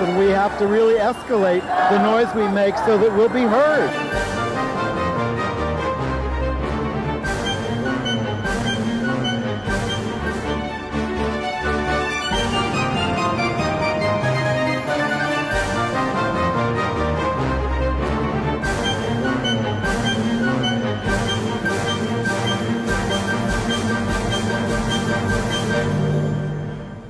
happen. We have to really escalate the noise we make so that we'll be heard.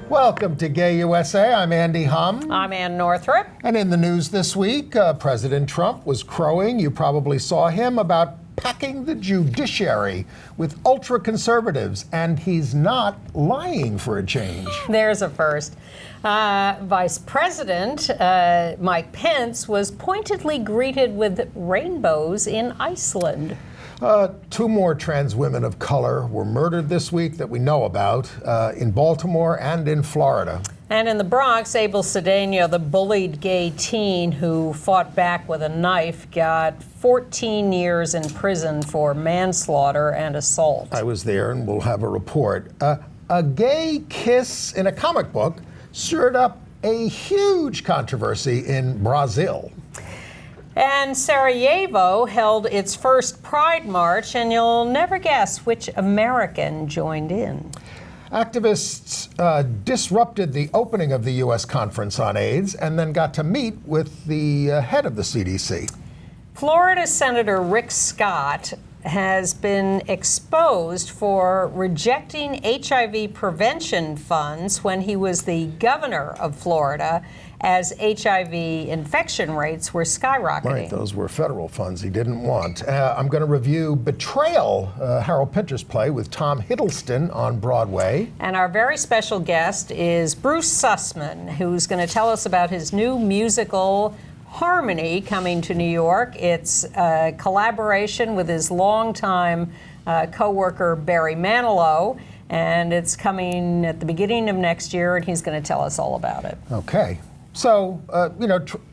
Welcome to Gay USA. I'm Andy Humm. I'm Ann Northrop. And in the news this week, President Trump was crowing, you probably saw him, about packing the judiciary with ultra-conservatives, and he's not lying for a change. There's a first. Vice President Mike Pence was pointedly greeted with rainbows in Iceland. 2 more trans women of color were murdered this week that we know about in Baltimore and in Florida. And in the Bronx, Abel Cedeno, the bullied gay teen who fought back with a knife, got 14 years in prison for manslaughter and assault. I was there and we'll have a report. A gay kiss in a comic book stirred up a huge controversy in Brazil. And Sarajevo held its first Pride March, and you'll never guess which American joined in. Activists disrupted the opening of the U.S. Conference on AIDS and then got to meet with the head of the CDC. Florida Senator Rick Scott has been exposed for rejecting HIV prevention funds when he was the governor of Florida, as HIV infection rates were skyrocketing. Right, those were federal funds he didn't want. I'm going to review Betrayal, Harold Pinter's play with Tom Hiddleston on Broadway. And our very special guest is Bruce Sussman, who's going to tell us about his new musical, Harmony, coming to New York. It's a collaboration with his longtime co-worker Barry Manilow, and it's coming at the beginning of next year, and he's going to tell us all about it. Okay. So,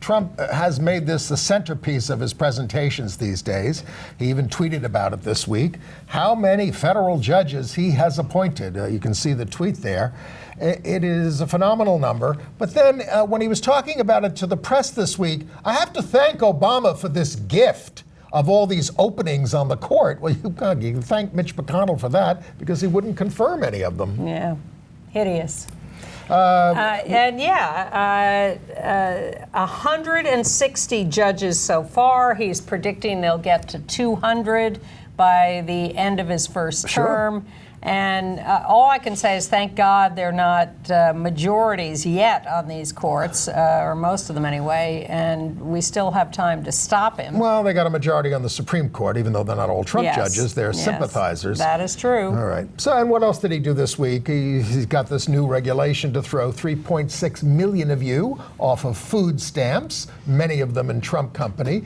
Trump has made this the centerpiece of his presentations these days. He even tweeted about it this week. How many federal judges he has appointed. You can see the tweet there. It is a phenomenal number. But then when he was talking about it to the press this week, I have to thank Obama for this gift of all these openings on the court. Well, you can thank Mitch McConnell for that because he wouldn't confirm any of them. Yeah, hideous. 160 judges so far. He's predicting they'll get to 200 by the end of his first term. And all I can say is thank God they're not majorities yet on these courts, or most of them anyway, and we still have time to stop him. Well, they got a majority on the Supreme Court, even though they're not all Trump judges. They're sympathizers. That is true. All right. So, and what else did he do this week? He's got this new regulation to throw 3.6 million of you off of food stamps, many of them in Trump country.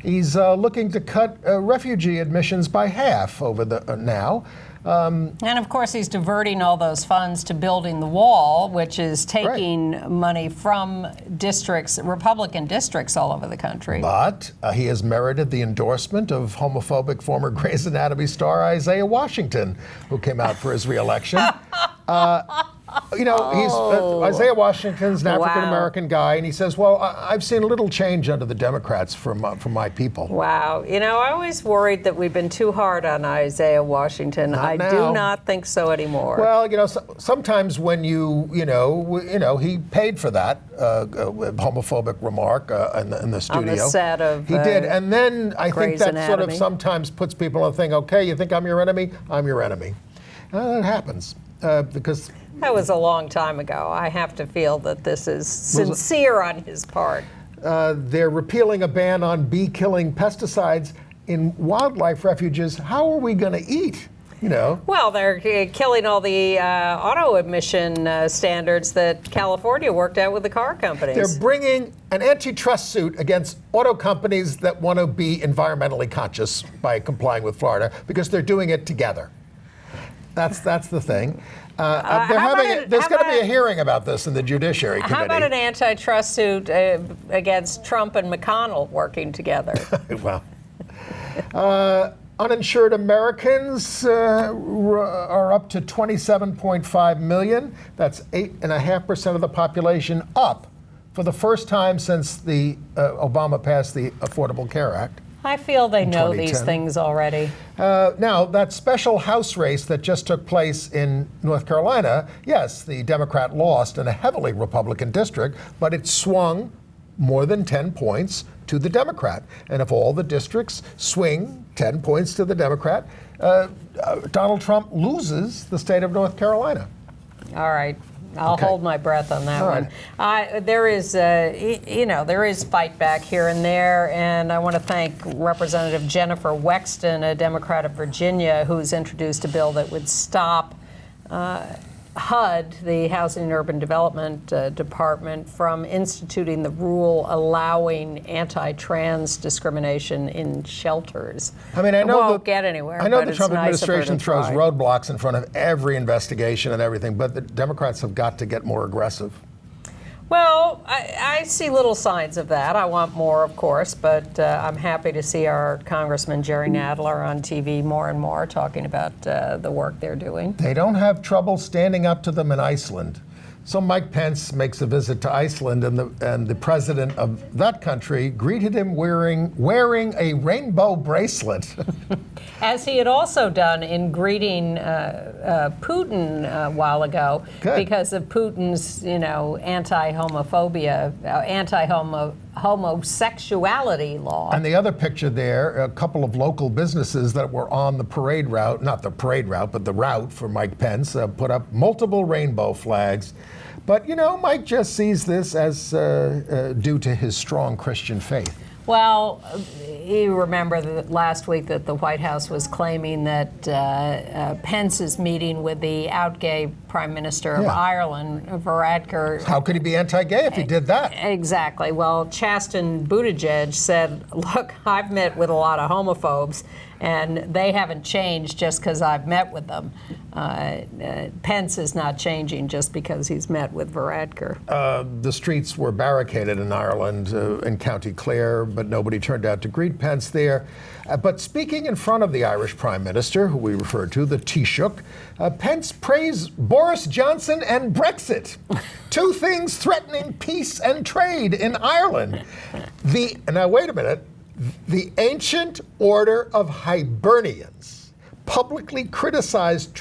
He's looking to cut refugee admissions by half over the now. And of course, he's diverting all those funds to building the wall, which is taking money from districts, Republican districts all over the country. But he has merited the endorsement of homophobic former Grey's Anatomy star Isaiah Washington, who came out for his reelection. Isaiah Washington's an African-American guy, and he says, well, I've seen little change under the Democrats from my people. Wow. I always worried that we've been too hard on Isaiah Washington. I do not think so anymore. Well, sometimes when he paid for that homophobic remark in the studio. On the set of He did. And then I think that Anatomy. sort of sometimes puts people on the thing, okay, you think I'm your enemy? I'm your enemy. That happens. Because that was a long time ago. I have to feel that this is sincere on his part. They're repealing a ban on bee-killing pesticides in wildlife refuges. How are we going to eat? Well, they're killing all the auto emission standards that California worked out with the car companies. They're bringing an antitrust suit against auto companies that want to be environmentally conscious by complying with Florida because they're doing it together. That's the thing. There's going to be a hearing about this in the Judiciary Committee. How about an antitrust suit against Trump and McConnell working together? Well, Uninsured Americans are up to 27.5 million. That's 8.5% of the population, up for the first time since the Obama passed the Affordable Care Act. I feel they know 2010. these things already. Now, that special House race that just took place in North Carolina, yes, the Democrat lost in a heavily Republican district, but it swung more than 10 points to the Democrat. And if all the districts swing 10 points to the Democrat, Donald Trump loses the state of North Carolina. All right. I'll hold my breath on that one. There is, there is fight back here and there, and I want to thank Representative Jennifer Wexton, a Democrat of Virginia, who's introduced a bill that would stop HUD, the Housing and Urban Development Department, from instituting the rule allowing anti-trans discrimination in shelters. I mean, I know won't get anywhere. I know but the it's Trump nice of her administration to throws try. roadblocks in front of every investigation and everything, but the Democrats have got to get more aggressive. Well, I see little signs of that. I want more, of course, but I'm happy to see our Congressman Jerry Nadler on TV more and more talking about the work they're doing. They don't have trouble standing up to them in Iceland. So Mike Pence makes a visit to Iceland, and the president of that country greeted him wearing a rainbow bracelet. As he had also done in greeting Putin a while ago, because of Putin's, anti-homophobia, anti-homosexuality law. And the other picture there, a couple of local businesses that were on the parade route, not the parade route, but the route for Mike Pence, put up multiple rainbow flags. But, Mike just sees this as due to his strong Christian faith. Well, you remember that last week that the White House was claiming that Pence is meeting with the out-gay Prime Minister of Ireland, Varadkar. How could he be anti-gay if he did that? Exactly. Well, Chasten Buttigieg said, look, I've met with a lot of homophobes, and they haven't changed just because I've met with them. Pence is not changing just because he's met with Varadkar. The streets were barricaded in Ireland, in County Clare, but nobody turned out to greet Pence there. But speaking in front of the Irish Prime Minister, who we referred to, the Taoiseach, Pence praised Boris Johnson and Brexit, two things threatening peace and trade in Ireland. Now, wait a minute. The Ancient Order of Hibernians publicly criticized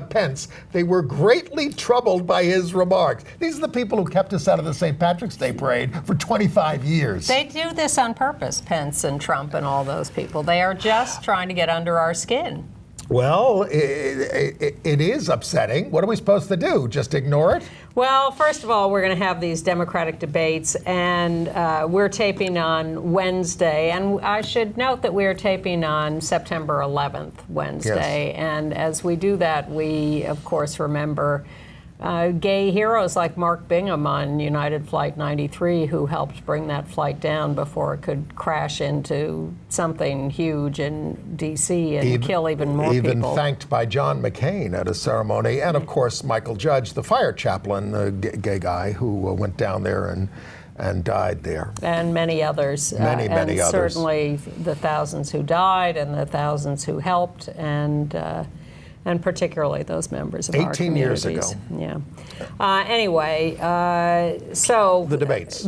Pence. They were greatly troubled by his remarks. These are the people who kept us out of the St. Patrick's Day parade for 25 years. They do this on purpose, Pence and Trump and all those people. They are just trying to get under our skin. Well, it is upsetting. What are we supposed to do? Just ignore it? Well, first of all, we're going to have these Democratic debates, and we're taping on Wednesday. And I should note that we're taping on September 11th, Wednesday. Yes. And as we do that, we, of course, remember gay heroes like Mark Bingham on United Flight 93, who helped bring that flight down before it could crash into something huge in D.C. and kill even more people. Even thanked by John McCain at a ceremony. And, of course, Michael Judge, the fire chaplain, a gay guy who went down there and died there. And many others. Many others. Certainly the thousands who died and the thousands who helped, and particularly those members of our communities. 18 years ago. Yeah. Anyway, so the debates.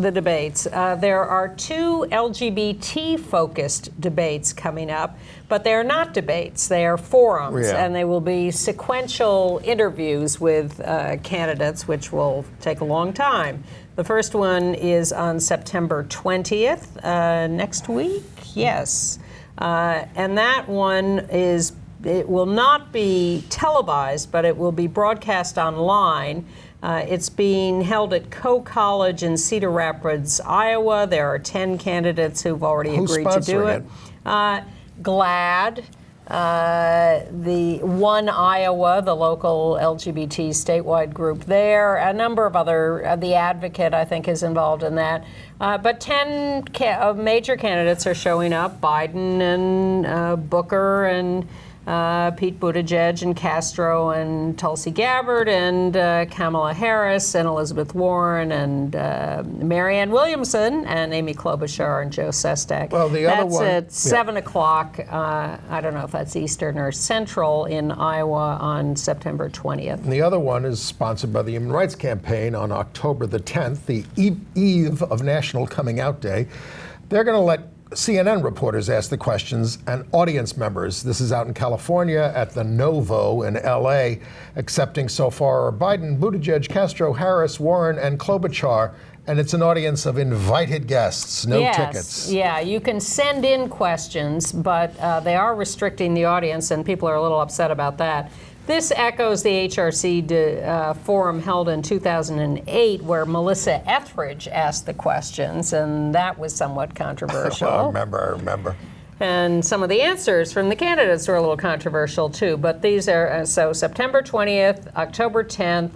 There are two LGBT-focused debates coming up, but they're not debates. They are forums, and they will be sequential interviews with candidates, which will take a long time. The first one is on September 20th, next week. Yes. And that one it will not be televised, but it will be broadcast online. It's being held at Coe College in Cedar Rapids, Iowa. There are 10 candidates who've already agreed to do it. GLAAD, the One Iowa, the local LGBT statewide group there. A number of other, The Advocate, I think, is involved in that. But 10 major candidates are showing up, Biden and Booker and Pete Buttigieg and Castro and Tulsi Gabbard and Kamala Harris and Elizabeth Warren and Marianne Williamson and Amy Klobuchar and Joe Sestak. Well, the other one... That's at 7 o'clock, I don't know if that's Eastern or Central, in Iowa on September 20th. And the other one is sponsored by the Human Rights Campaign on October the 10th, the eve of National Coming Out Day. They're going to let CNN reporters ask the questions and audience members. This is out in California at the Novo in LA, accepting so far Biden, Buttigieg, Castro, Harris, Warren, and Klobuchar. And it's an audience of invited guests, no tickets. Yeah, you can send in questions, but they are restricting the audience, and people are a little upset about that. This echoes the HRC forum held in 2008, where Melissa Etheridge asked the questions, and that was somewhat controversial. I remember. And some of the answers from the candidates were a little controversial, too. But these are, so September 20th, October 10th,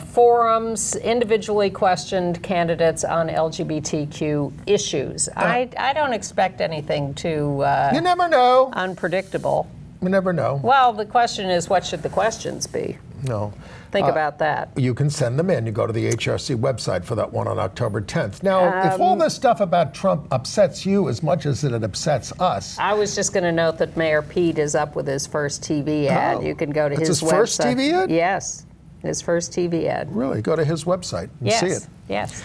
forums, individually questioned candidates on LGBTQ issues. I don't expect anything too you never know. Unpredictable. You never know. Well, the question is, what should the questions be? No. Think about that. You can send them in. You go to the HRC website for that one on October 10th. Now, if all this stuff about Trump upsets you as much as it upsets us... I was just going to note that Mayor Pete is up with his first TV ad. You can go to his website. His first TV ad? Yes. His first TV ad. Really? Go to his website and see it. Yes.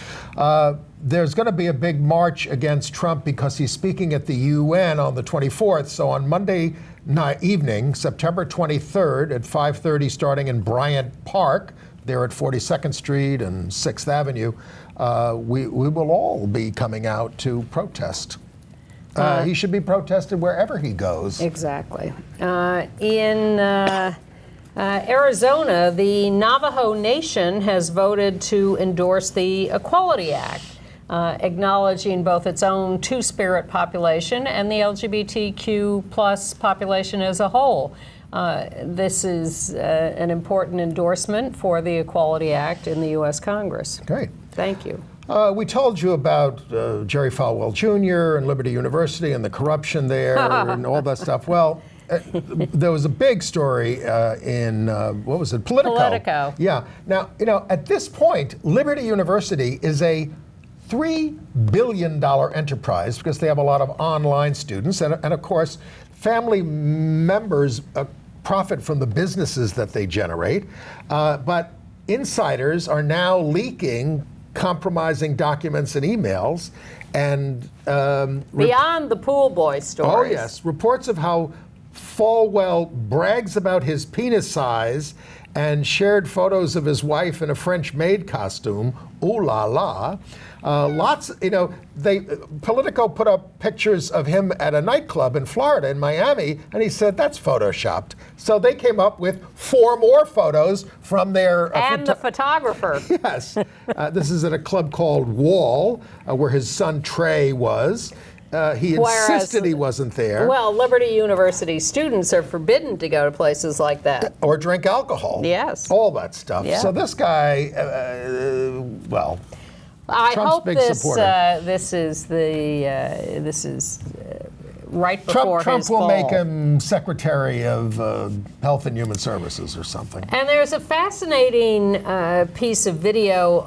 There's going to be a big march against Trump because he's speaking at the UN on the 24th. So on Monday night evening, September 23rd at 5:30, starting in Bryant Park, there at 42nd Street and 6th Avenue, we will all be coming out to protest. He should be protested wherever he goes. Exactly. In Arizona, the Navajo Nation has voted to endorse the Equality Act, acknowledging both its own Two-Spirit population and the LGBTQ plus population as a whole. This is an important endorsement for the Equality Act in the U.S. Congress. Great. Thank you. We told you about Jerry Falwell Jr. and Liberty University and the corruption there and all that stuff. Well, there was a big story in, what was it, Politico. Yeah. Now, at this point, Liberty University is a $3 billion enterprise because they have a lot of online students. And of course, family members profit from the businesses that they generate. But insiders are now leaking compromising documents and emails. And beyond the pool boy stories. Oh, yes. Reports of how Falwell brags about his penis size and shared photos of his wife in a French maid costume. Ooh la la. Politico put up pictures of him at a nightclub in Florida, in Miami, and he said that's photoshopped. So they came up with 4 more photos from their... and the photographer. Yes. This is at a club called Wall, where his son Trey was. He insisted he wasn't there. Well, Liberty University students are forbidden to go to places like that. Or drink alcohol. Yes. All that stuff. Yeah. So this guy, I Trump's hope big this supporter. this is right before Trump his will fall. make him Secretary of Health and Human Services or something. And there's a fascinating piece of video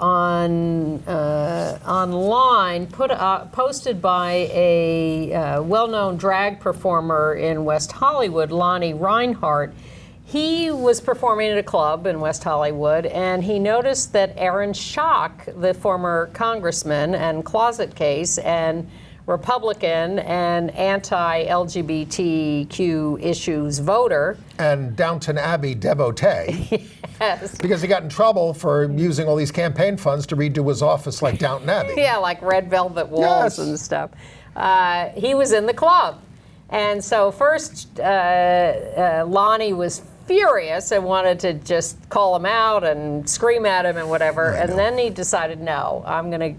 online posted by a well-known drag performer in West Hollywood, Lonnie Reinhardt. He was performing at a club in West Hollywood, and he noticed that Aaron Schock, the former congressman and closet case and Republican and anti-LGBTQ issues voter. And Downton Abbey devotee. Yes. Because he got in trouble for using all these campaign funds to redo his office like Downton Abbey. Yeah, like red velvet walls and stuff. He was in the club. And so first, Lonnie was furious and wanted to just call him out and scream at him and whatever. And then he decided, no, I'm gonna.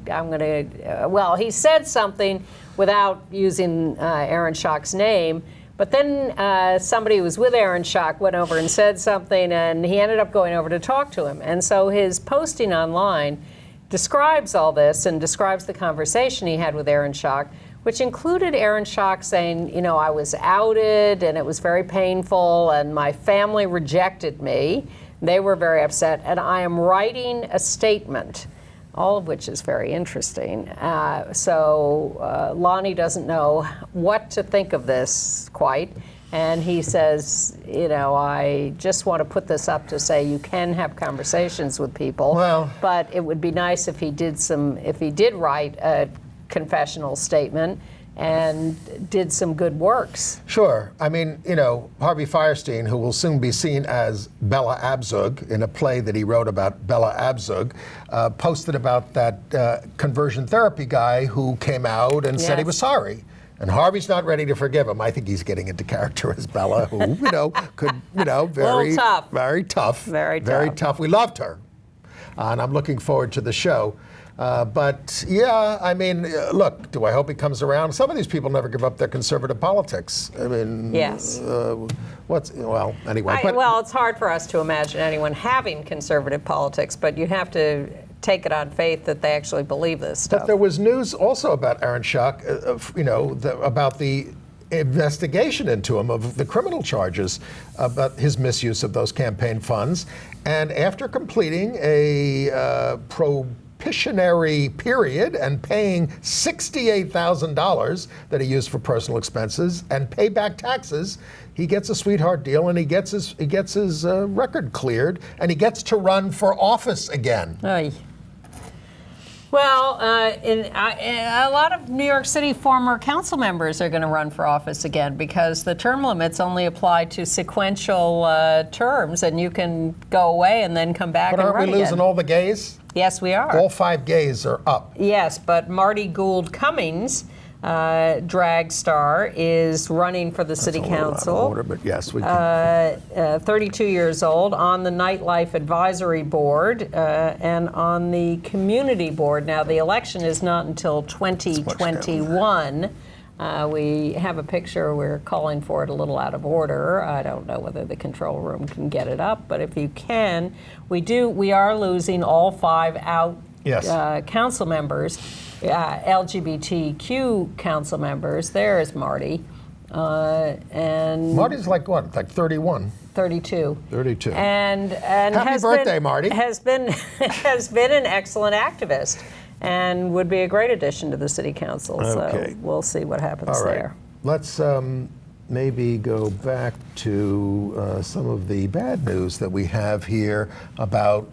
Well, he said something without using Aaron Schock's name. But then somebody who was with Aaron Schock went over and said something, and he ended up going over to talk to him. And so his posting online describes all this and describes the conversation he had with Aaron Schock, which included Aaron Schock saying, you know, I was outed and it was very painful and my family rejected me. They were very upset, and I am writing a statement, all of which is very interesting. So Lonnie doesn't know what to think of this quite. And he says, you know, I just want to put this up to say you can have conversations with people, but it would be nice if he did write a confessional statement and did some good works. Sure. I mean, you know, Harvey Fierstein, who will soon be seen as Bella Abzug in a play that he wrote about Bella Abzug, posted about that conversion therapy guy who came out and said he was sorry. And Harvey's not ready to forgive him. I think he's getting into character as Bella, who, you know, could, you know, very tough. Very tough. We loved her. And I'm looking forward to the show. But yeah, I mean, look, do I hope he comes around? Some of these people never give up their conservative politics. I mean, yes. Anyway. Well, it's hard for us to imagine anyone having conservative politics, but you have to take it on faith that they actually believe this stuff. But there was news also about Aaron Schock, you know, about the investigation into him of the criminal charges about his misuse of those campaign funds. And after completing a probationary period and paying $68,000 that he used for personal expenses and pay back taxes, he gets a sweetheart deal and he gets his record cleared and he gets to run for office again. Oy. Well, a lot of New York City former council members are going to run for office again because the term limits only apply to sequential terms, and you can go away and then come back and run again. But aren't we losing all the gays? Yes, we are. All 5 gays are up. Yes, but Marty Gould Cummings, drag star, is running for the city council. Out of order, but yes, we can. 32 years old, on the Nightlife Advisory Board and on the Community Board. Now, the election is not until 2021. We have a picture. We're calling for it a little out of order. I don't know whether the control room can get it up, but if you can, we are losing all 5 out council members. LGBTQ council members. There's Marty. And Marty's like what? Like 31? 32. 32. And happy birthday, Marty. Has been an excellent activist and would be a great addition to the city council. Okay. So we'll see what happens All right. there. Let's maybe go back to some of the bad news that we have here about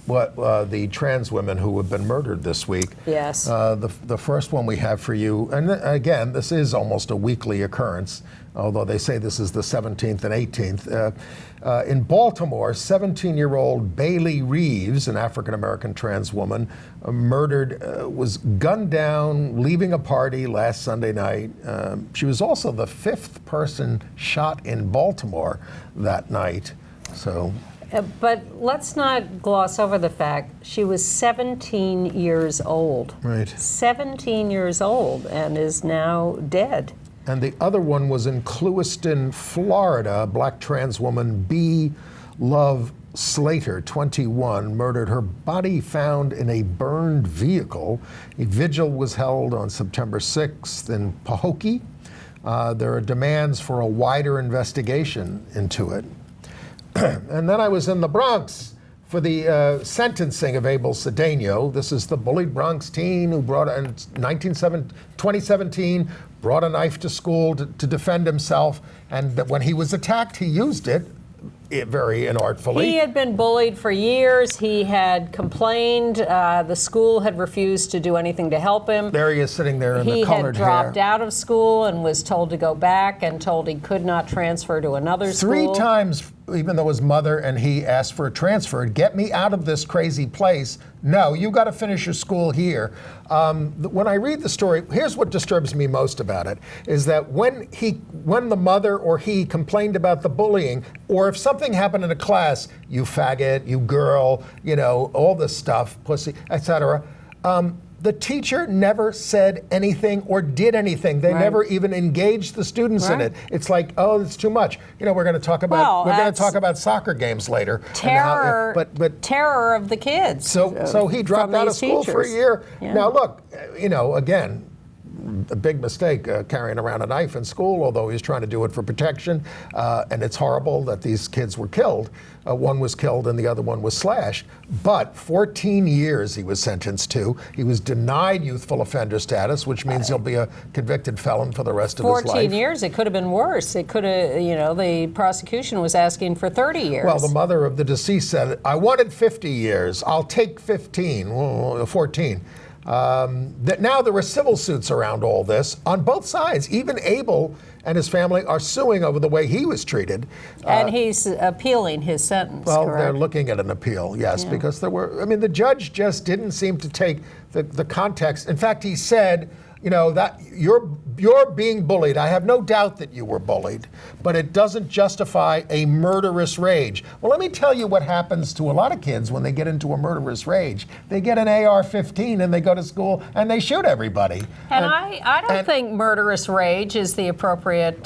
the trans women who have been murdered this week. Yes. The first one we have for you, and again, this is almost a weekly occurrence, although they say this is the 17th and 18th. In Baltimore, 17-year-old Bailey Reeves, an African-American trans woman, was gunned down leaving a party last Sunday night. She was also the 5th person shot in Baltimore that night. So. But let's not gloss over the fact she was 17 years old. Right. 17 years old and is now dead. And the other one was in Clewiston, Florida. A black trans woman, B. Love Slater, 21, murdered. Her body found in a burned vehicle. A vigil was held on September 6th in Pahokee. There are demands for a wider investigation into it. And then I was in the Bronx for the sentencing of Abel Cedeno. This is the bullied Bronx teen who in 2017 brought a knife to school to defend himself. And when he was attacked, he used it very inartfully. He had been bullied for years. He had complained. The school had refused to do anything to help him. There he is sitting there in the colored hair. He had dropped out of school and was told to go back and told he could not transfer to another school. 3 times, even though his mother and he asked for a transfer, get me out of this crazy place. No, you got to finish your school here. When I read the story, here's what disturbs me most about it, is that when the mother or he complained about the bullying, or if something happened in a class, you faggot, you girl, you know, all this stuff, pussy, etc., the teacher never said anything or did anything. They never even engaged the students in it. It's like, oh, it's too much. You know, we're going to talk about soccer games later. Terror, but terror of the kids. So he dropped out of school for a year. Yeah. Now look, you know, again, a big mistake carrying around a knife in school, although he was trying to do it for protection. And it's horrible that these kids were killed. One was killed and the other one was slashed. But 14 years he was sentenced to. He was denied youthful offender status, which means he'll be a convicted felon for the rest of his life. 14 years, it could have been worse. It could have, the prosecution was asking for 30 years. Well, the mother of the deceased said, I wanted 50 years. I'll take 14. That now there are civil suits around all this on both sides. Even Abel and his family are suing over the way he was treated. And he's appealing his sentence, well, correct? they're looking at an appeal, yes, because the judge just didn't seem to take the context. In fact, he said, that you're being bullied. I have no doubt that you were bullied, but it doesn't justify a murderous rage. Well, let me tell you what happens to a lot of kids when they get into a murderous rage. They get an AR-15 and they go to school and they shoot everybody. And I don't think murderous rage is the appropriate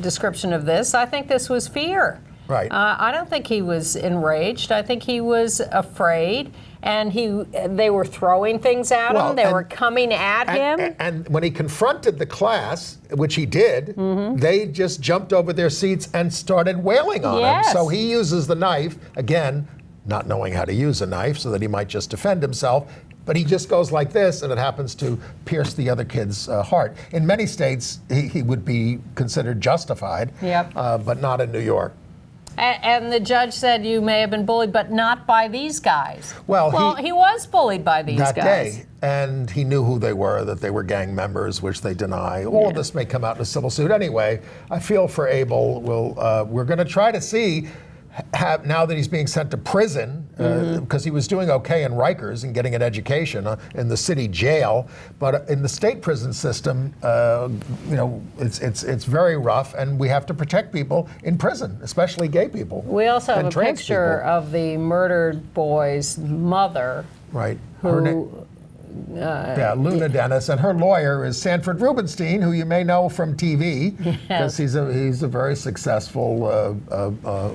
description of this. I think this was fear. Right. I don't think he was enraged. I think he was afraid. And they were throwing things at him. They were coming at him. And when he confronted the class, which he did, they just jumped over their seats and started wailing on him. So he uses the knife, again, not knowing how to use a knife so that he might just defend himself. But he just goes like this, and it happens to pierce the other kid's heart. In many states, he would be considered justified, but not in New York. And the judge said you may have been bullied, but not by these guys. Well, he was bullied by these that guys. Day, and he knew who they were, that they were gang members, which they deny. All of this may come out in a civil suit. Anyway, I feel for Abel. We're going to try to see, now that he's being sent to prison, because he was doing okay in Rikers and getting an education in the city jail, but in the state prison system, it's very rough, and we have to protect people in prison, especially gay people. We also have a trans picture people. of the murdered boy's mother. Right. Who, Luna Dennis, and her lawyer is Sanford Rubenstein, who you may know from TV, because he's a very successful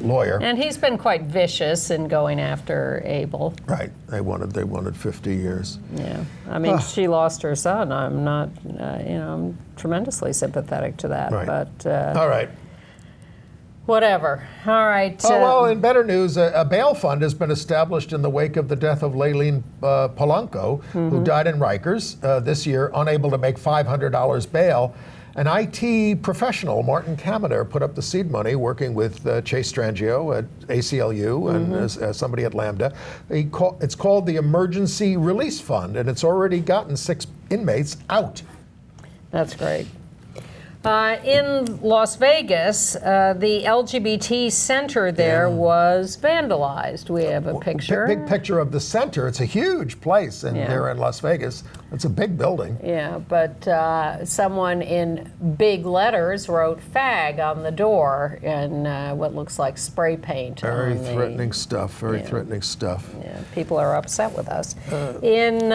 lawyer. And he's been quite vicious in going after Abel. Right. They wanted 50 years. Yeah. I mean, she lost her son. I'm not, I'm tremendously sympathetic to that. Right. But all right. Whatever. All right. In better news, a bail fund has been established in the wake of the death of Layleen Polanco, who died in Rikers this year, unable to make $500 bail. An IT professional, Martin Kaminer, put up the seed money, working with Chase Strangio at ACLU and somebody at Lambda. It's called the Emergency Release Fund, and it's already gotten 6 inmates out. That's great. In Las Vegas, the LGBT center there was vandalized. We have a picture. Big picture of the center. It's a huge place there in Las Vegas. It's a big building. Yeah, but someone in big letters wrote "fag" on the door in what looks like spray paint. Very threatening stuff. Threatening stuff. Yeah, people are upset with us. In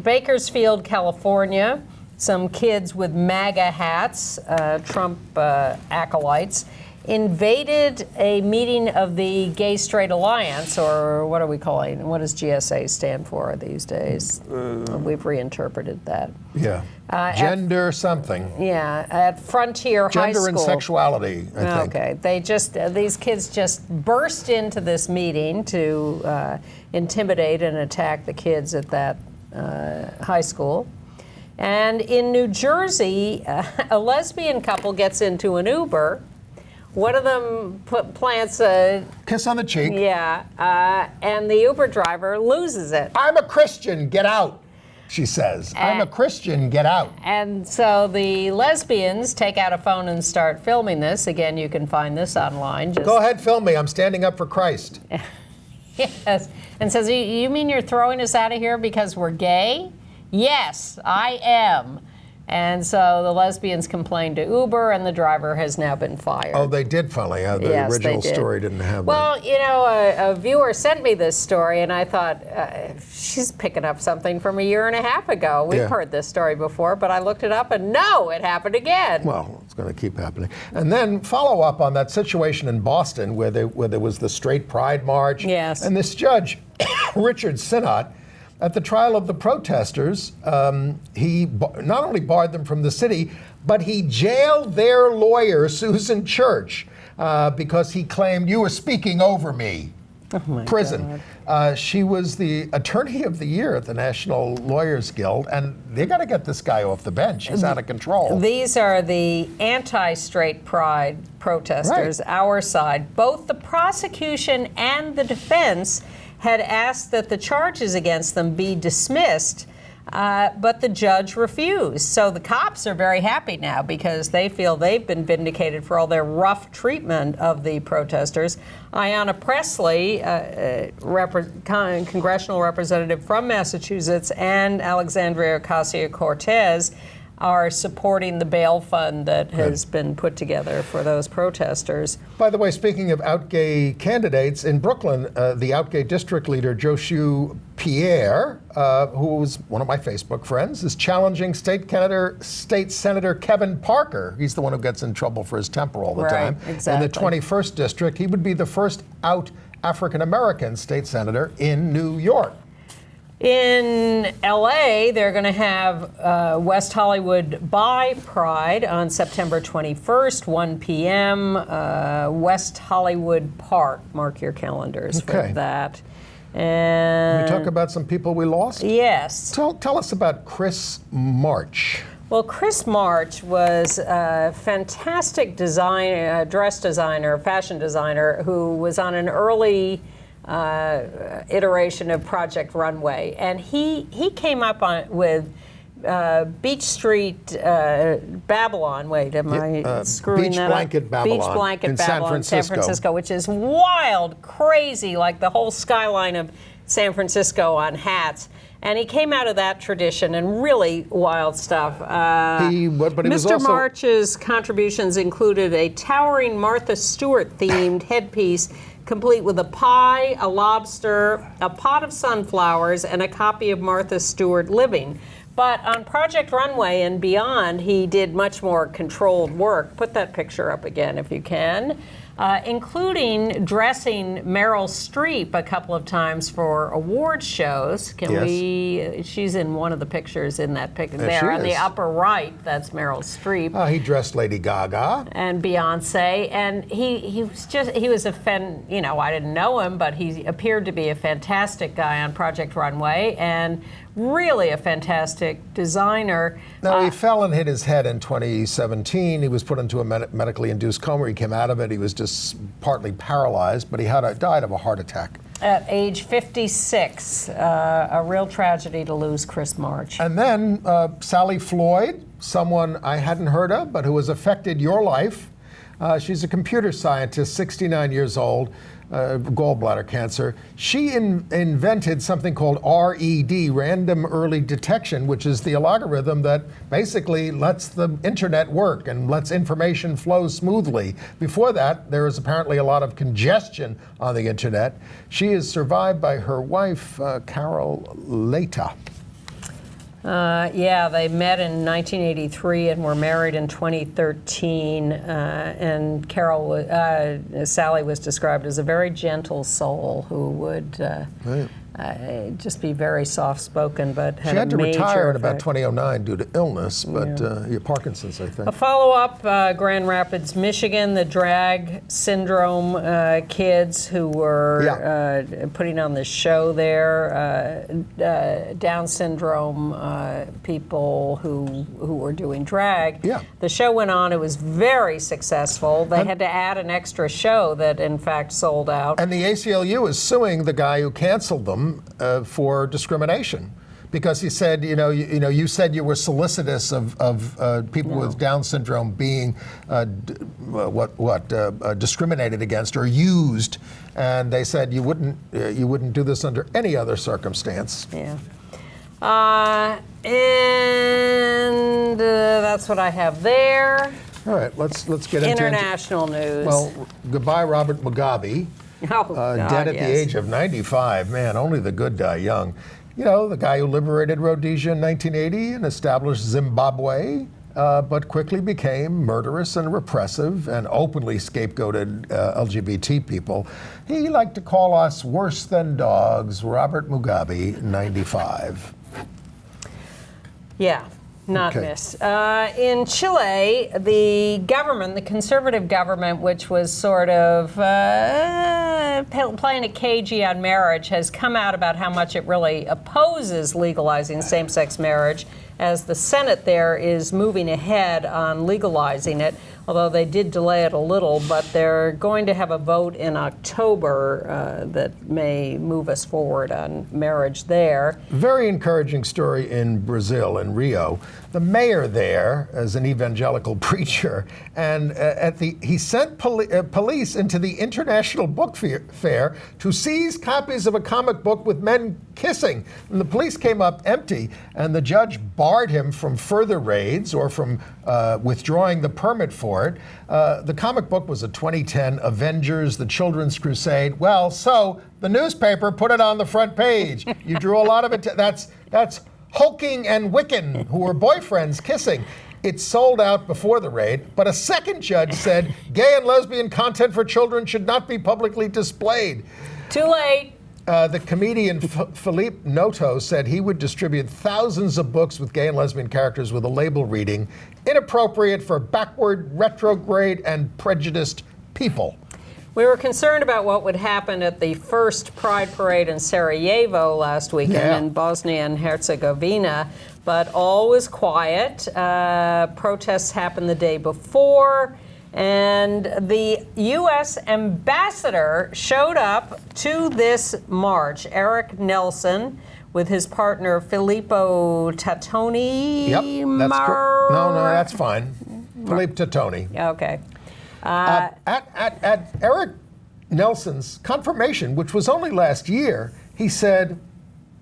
Bakersfield, California, some kids with MAGA hats, Trump acolytes, invaded a meeting of the Gay Straight Alliance, or what are we calling? What does GSA stand for these days? We've reinterpreted that. Yeah. Gender something. Yeah, at Frontier High School. Gender and sexuality, I think. Okay. These kids just burst into this meeting to intimidate and attack the kids at that high school. And in New Jersey, a lesbian couple gets into an Uber. One of them plants a kiss on the cheek. Yeah, and the Uber driver loses it. I'm a Christian, get out, she says. I'm a Christian, get out. And so the lesbians take out a phone and start filming this. Again, you can find this online. Go ahead, film me. I'm standing up for Christ. Yes, and says, you mean you're throwing us out of here because we're gay? Yes, I am. And so the lesbians complained to Uber, and the driver has now been fired. Oh, they did, finally. The original story didn't have that. Well, a viewer sent me this story, and I thought, she's picking up something from a year and a half ago. We've heard this story before, but I looked it up, and no, it happened again. Well, it's going to keep happening. And then follow up on that situation in Boston where there was the straight pride march. Yes. And this judge, Richard Sinnott, at the trial of the protesters, he not only barred them from the city, but he jailed their lawyer, Susan Church, because he claimed, "You were speaking over me." Oh my Prison. She was the attorney of the year at the National Lawyers Guild, and they got to get this guy off the bench. He's out of control. These are the anti-straight pride protesters, Right. our side. Both the prosecution and the defense had asked that the charges against them be dismissed, but the judge refused. So the cops are very happy now because they feel they've been vindicated for all their rough treatment of the protesters. Ayanna Pressley, congressional representative from Massachusetts, and Alexandria Ocasio-Cortez are supporting the bail fund that has been put together for those protesters. By the way, speaking of out gay candidates, in Brooklyn, the out gay district leader, Joshua Pierre, who's one of my Facebook friends, is challenging State Senator Kevin Parker. He's the one who gets in trouble for his temper all the time. Exactly. In the 21st district, he would be the first out African-American state senator in New York. In LA, they're going to have West Hollywood Bi Pride on September 21st, 1 p.m., West Hollywood Park. Mark your calendars for that. And Can we talk about some people we lost? yes. Tell us about Chris March. Well, Chris March was a fantastic dress designer, fashion designer, who was on an early iteration of Project Runway, and he came up with Beach Street Babylon. Wait, am I screwing Beach that Blanket up? Babylon Beach Blanket in Babylon, San Francisco, which is wild, crazy, like the whole skyline of San Francisco on hats. And he came out of that tradition and really wild stuff. Mr. March's contributions included a towering Martha Stewart-themed headpiece, complete with a pie, a lobster, a pot of sunflowers, and a copy of Martha Stewart Living. But on Project Runway and beyond, he did much more controlled work. Put that picture up again if you can. Including dressing Meryl Streep a couple of times for award shows. She's in one of the pictures in that picture. There on the upper right, that's Meryl Streep. He dressed Lady Gaga. And Beyonce. And he was I didn't know him, but he appeared to be a fantastic guy on Project Runway and really a fantastic designer. Now, he fell and hit his head in 2017. He was put into a medically induced coma. He came out of it. He was just partly paralyzed, but he died of a heart attack. At age 56, a real tragedy to lose Chris March. And then Sally Floyd, someone I hadn't heard of, but who has affected your life. She's a computer scientist, 69 years old, gallbladder cancer. She invented something called RED, Random Early Detection, which is the algorithm that basically lets the internet work and lets information flow smoothly. Before that, there was apparently a lot of congestion on the internet. She is survived by her wife, Carol Leta. They met in 1983 and were married in 2013. And Sally was described as a very gentle soul who would just be very soft-spoken, but She had to retire in about effect. 2009 due to illness, but Parkinson's, I think. A follow-up, Grand Rapids, Michigan, the drag syndrome kids who were putting on this show there, Down syndrome people who were doing drag. Yeah. The show went on. It was very successful. They had to add an extra show that, in fact, sold out. And the ACLU is suing the guy who canceled them for discrimination, because he said, you said you were solicitous of people with Down syndrome being discriminated against or used, and they said you wouldn't do this under any other circumstance. Yeah. And that's what I have there. All right, let's get into international news. Well, goodbye, Robert Mugabe. Dead at the age of 95. Man, only the good die young. The guy who liberated Rhodesia in 1980 and established Zimbabwe. but quickly became murderous and repressive and openly scapegoated LGBT people. He liked to call us worse than dogs. Robert Mugabe, 95. Yeah. Not Okay. miss. In Chile, the government, the conservative government, which was sort of playing a cagey on marriage, has come out about how much it really opposes legalizing same-sex marriage, as the Senate there is moving ahead on legalizing it, although they did delay it a little, but they're going to have a vote in October that may move us forward on marriage there. Very encouraging story in Brazil, in Rio. The mayor there, as an evangelical preacher, and he sent police into the International Book Fair to seize copies of a comic book with men kissing. And the police came up empty, and the judge barred him from further raids or from withdrawing the permit for it. The comic book was a 2010 Avengers, the Children's Crusade. Well, so the newspaper put it on the front page. You drew a lot of it. That's Hulking and Wiccan, who were boyfriends kissing. It sold out before the raid, but a second judge said gay and lesbian content for children should not be publicly displayed. Too late. The comedian Felipe Noto said he would distribute thousands of books with gay and lesbian characters with a label reading, inappropriate for backward, retrograde, and prejudiced people. We were concerned about what would happen at the first Pride Parade in Sarajevo last weekend in Bosnia and Herzegovina, but all was quiet. Protests happened the day before, and the U.S. ambassador showed up to this march, Eric Nelson, with his partner Filippo Tattoni. Yep, no, that's fine. Filippo Tattoni. Okay. At Eric Nelson's confirmation, which was only last year, he said,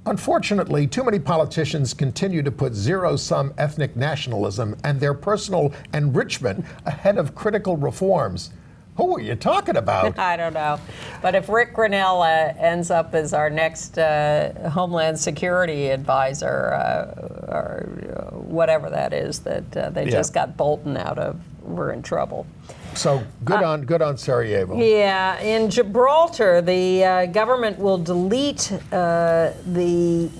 unfortunately, too many politicians continue to put zero-sum ethnic nationalism and their personal enrichment ahead of critical reforms. Who are you talking about? I don't know. But if Rick Grinnell ends up as our next Homeland Security advisor, or whatever that is that they just got Bolton out of, we're in trouble. So good on Sarajevo. Yeah, in Gibraltar, the government will delete the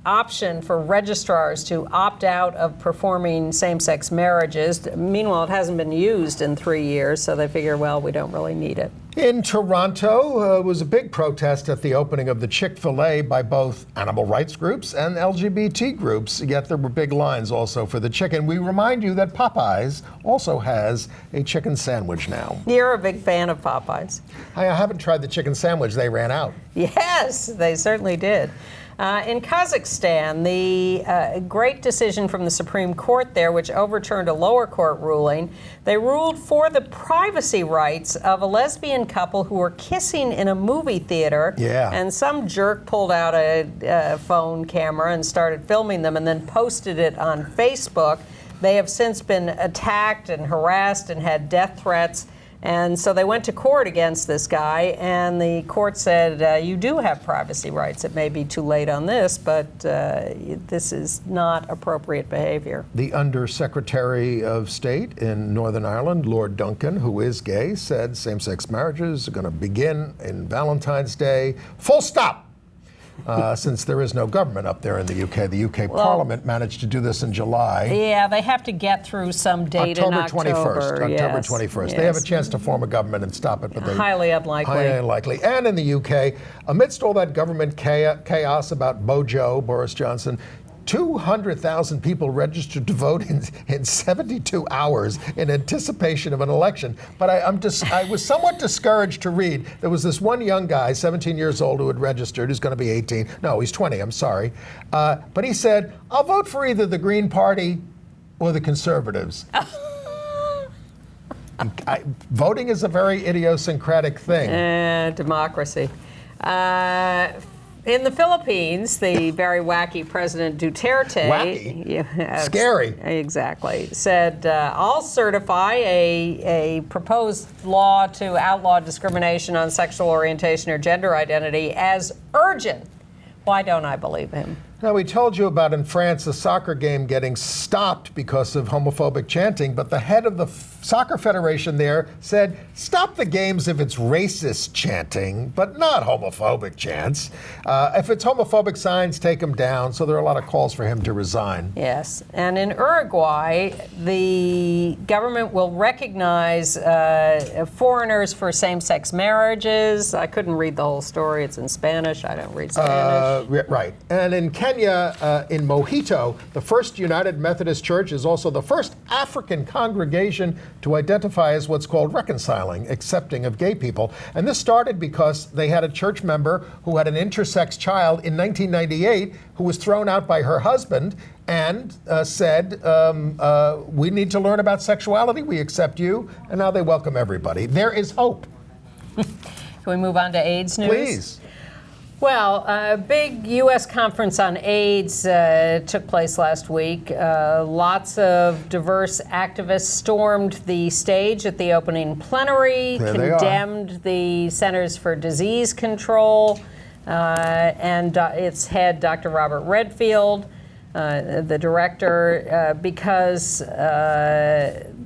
option for registrars to opt out of performing same-sex marriages. Meanwhile, it hasn't been used in 3 years, so they figure, well, we don't really need it. In Toronto, was a big protest at the opening of the Chick-fil-A by both animal rights groups and LGBT groups, yet there were big lines also for the chicken. We remind you that Popeyes also has a chicken sandwich now. You're a big fan of Popeyes. I haven't tried the chicken sandwich. They ran out. Yes, they certainly did. In Kazakhstan, the great decision from the Supreme Court there, which overturned a lower court ruling, they ruled for the privacy rights of a lesbian couple who were kissing in a movie theater. Yeah. And some jerk pulled out a phone camera and started filming them and then posted it on Facebook. They have since been attacked and harassed and had death threats. And so they went to court against this guy, and the court said, you do have privacy rights. It may be too late on this, but this is not appropriate behavior. The Undersecretary of State in Northern Ireland, Lord Duncan, who is gay, said same-sex marriages are going to begin in Valentine's Day. Full stop! Since there is no government up there in the UK. The UK Parliament managed to do this in July. Yeah, they have to get through some date in October. 21st. Yes. They have a chance to form a government and stop it, but they highly unlikely. Highly unlikely. And in the UK, amidst all that government chaos about Boris Johnson, 200,000 people registered to vote in 72 hours in anticipation of an election. But I was somewhat discouraged to read. There was this one young guy, 17 years old, who had registered, who's going to be 18. No, he's 20, I'm sorry. But he said, I'll vote for either the Green Party or the Conservatives. Voting is a very idiosyncratic thing. Democracy. In the Philippines, the very wacky President Duterte, wacky? Scary. Exactly, said, I'll certify a proposed law to outlaw discrimination on sexual orientation or gender identity as urgent. Why don't I believe him? Now, we told you about in France a soccer game getting stopped because of homophobic chanting, but the head of the soccer federation there said, stop the games if it's racist chanting, but not homophobic chants. If it's homophobic signs, take them down. So there are a lot of calls for him to resign. Yes. And in Uruguay, the government will recognize foreigners for same-sex marriages. I couldn't read the whole story. It's in Spanish. I don't read Spanish. Right. And in Kenya, in Mojito, the First United Methodist Church is also the first African congregation to identify as what's called reconciling, accepting of gay people. And this started because they had a church member who had an intersex child in 1998 who was thrown out by her husband and said, we need to learn about sexuality, we accept you, and now they welcome everybody. There is hope. Can we move on to AIDS news? Please. Well, a big U.S. conference on AIDS took place last week. Lots of diverse activists stormed the stage at the opening plenary, condemned the Centers for Disease Control, and its head, Dr. Robert Redfield, the director, because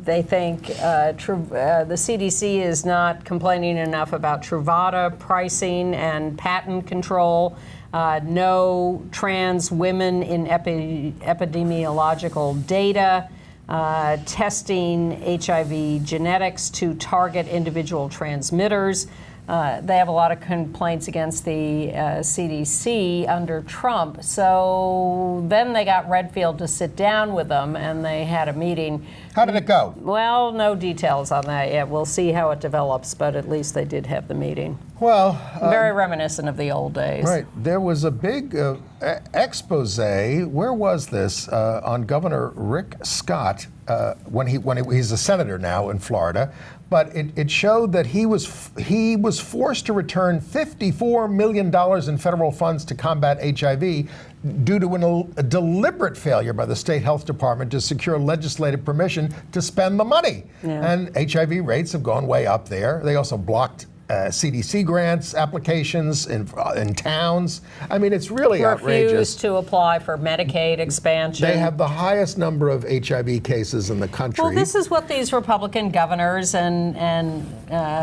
they think the CDC is not complaining enough about Truvada pricing and patent control, no trans women in epidemiological data, testing HIV genetics to target individual transmitters. They have a lot of complaints against the CDC under Trump. So then they got Redfield to sit down with them, and they had a meeting. How did it go? Well, no details on that yet. We'll see how it develops, but at least they did have the meeting. Well, very reminiscent of the old days. Right. There was a big expose. Where was this? On Governor Rick Scott, he's a senator now in Florida. But it showed that he was forced to return $54 million in federal funds to combat HIV due to a deliberate failure by the state health department to secure legislative permission to spend the money. Yeah. And HIV rates have gone way up there. They also blocked CDC grants, applications in towns. I mean, it's really outrageous. Refused to apply for Medicaid expansion. They have the highest number of HIV cases in the country. Well, this is what these Republican governors and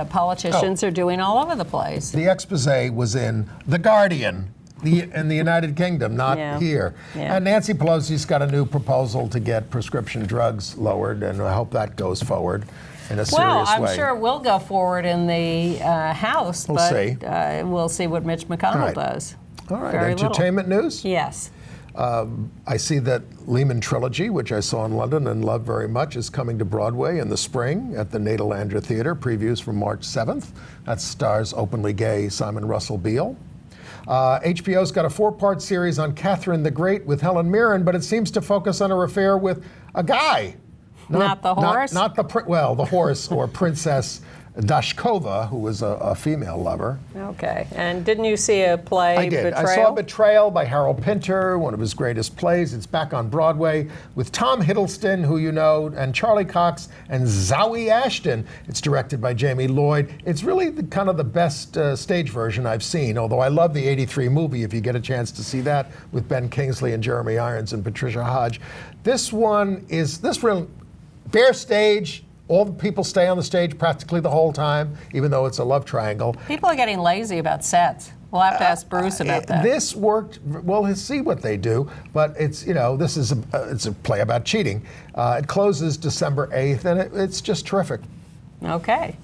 politicians are doing all over the place. The expose was in The Guardian in the United Kingdom, not here. Yeah. And Nancy Pelosi's got a new proposal to get prescription drugs lowered, and I hope that goes forward in a serious way. Well, I'm sure it will go forward in the House, we'll see. We'll see what Mitch McConnell does. All right, entertainment news? Yes. I see that Lehman Trilogy, which I saw in London and loved very much, is coming to Broadway in the spring at the Nederlander Theater. Previews from March 7th. That stars openly gay Simon Russell Beale. HBO's got a 4-part series on Catherine the Great with Helen Mirren, but it seems to focus on her affair with a guy. Not the horse? Not the horse or Princess Dashkova, who was a female lover. Okay. And didn't you see a play, I did. Betrayal? I saw Betrayal by Harold Pinter, one of his greatest plays. It's back on Broadway with Tom Hiddleston, who you know, and Charlie Cox and Zawe Ashton. It's directed by Jamie Lloyd. It's really kind of the best stage version I've seen, although I love the '83 movie, if you get a chance to see that, with Ben Kingsley and Jeremy Irons and Patricia Hodge. This one is bare stage. All the people stay on the stage practically the whole time, even though it's a love triangle. People are getting lazy about sets. We'll have to ask Bruce about that. This worked. Well, see what they do. But it's this is it's a play about cheating. It closes December 8th, and it's just terrific. Okay.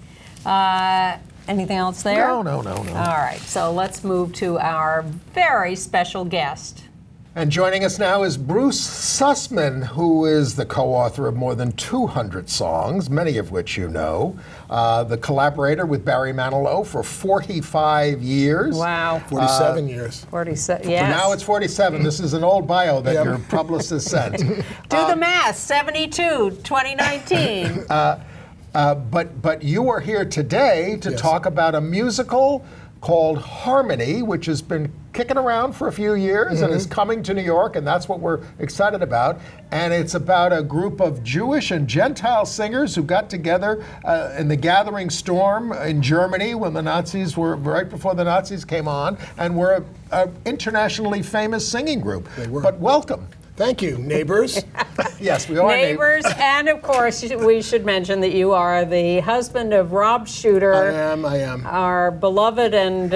Anything else there? No. All right. So let's move to our very special guest. And joining us now is Bruce Sussman, who is the co-author of more than 200 songs, many of which you know, the collaborator with Barry Manilow for 45 years. Wow. 47 years. 47, yes. For now it's 47. This is an old bio that your publicist sent. Do the math, 72, 2019. But you are here today to talk about a musical called Harmony, which has been kicking around for a few years and is coming to New York, and that's what we're excited about. And it's about a group of Jewish and Gentile singers who got together in the Gathering Storm in Germany when the Nazis were, right before the Nazis came on, and were an internationally famous singing group. They were. But welcome. Thank you, neighbors. Yes, we are Neighbors, and of course, we should mention that you are the husband of Rob Shooter. I am. Our beloved and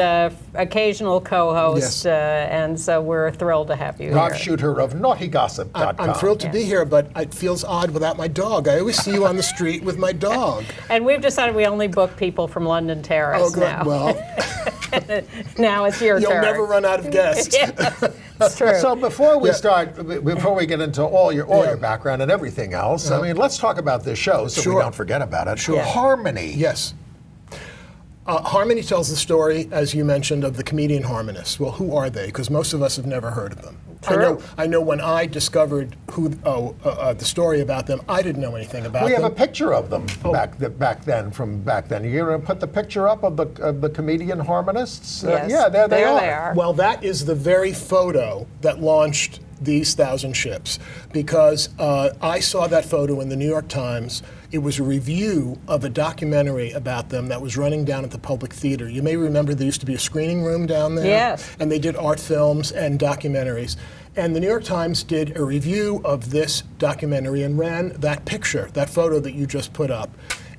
occasional co-host, Yes. And so we're thrilled to have you Rob here. Shooter of NaughtyGossip.com. I'm thrilled to be here, but it feels odd without my dog. I always see you on the street with my dog. And we've decided we only book people from London Terrace Oh, good. now. Well, Now it's your you'll turn. never run out of guests. It's true. So before we Yeah. start, before we get into all your background and everything else, I mean, let's talk about this show so we Sure. don't forget about it. Sure. Harmony. Yes. Harmony tells the story, as you mentioned, of the comedian harmonists. Well, who are they? Because most of us have never heard of them. True. I know when I discovered the story about them, I didn't know anything about We them. have a picture of them back then. You're going to put the picture up of the comedian harmonists? Yes. Yeah, there they are. They are. Well, that is the very photo that launched these 1,000 ships, because I saw that photo in the New York Times. It was a review of a documentary about them that was running down at the Public Theater. You may remember there used to be a screening room down there. Yes. And they did art films and documentaries. And the New York Times did a review of this documentary and ran that picture, that photo that you just put up.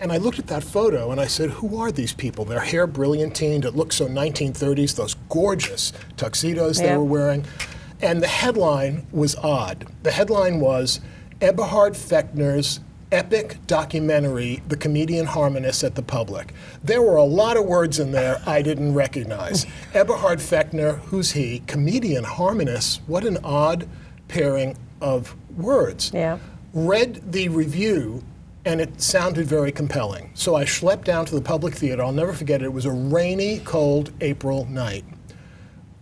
And I looked at that photo and I said, who are these people? Their hair brilliantined. It looked so 1930s, those gorgeous tuxedos they Yeah. were wearing. And the headline was odd. The headline was Eberhard Fechner's epic documentary, The Comedian Harmonists at the Public. There were a lot of words in there I didn't recognize. Eberhard Fechner, who's he? Comedian harmonists, what an odd pairing of words. Yeah. Read the review, and it sounded very compelling. So I schlepped down to the Public Theater. I'll never forget it. It was a rainy, cold April night.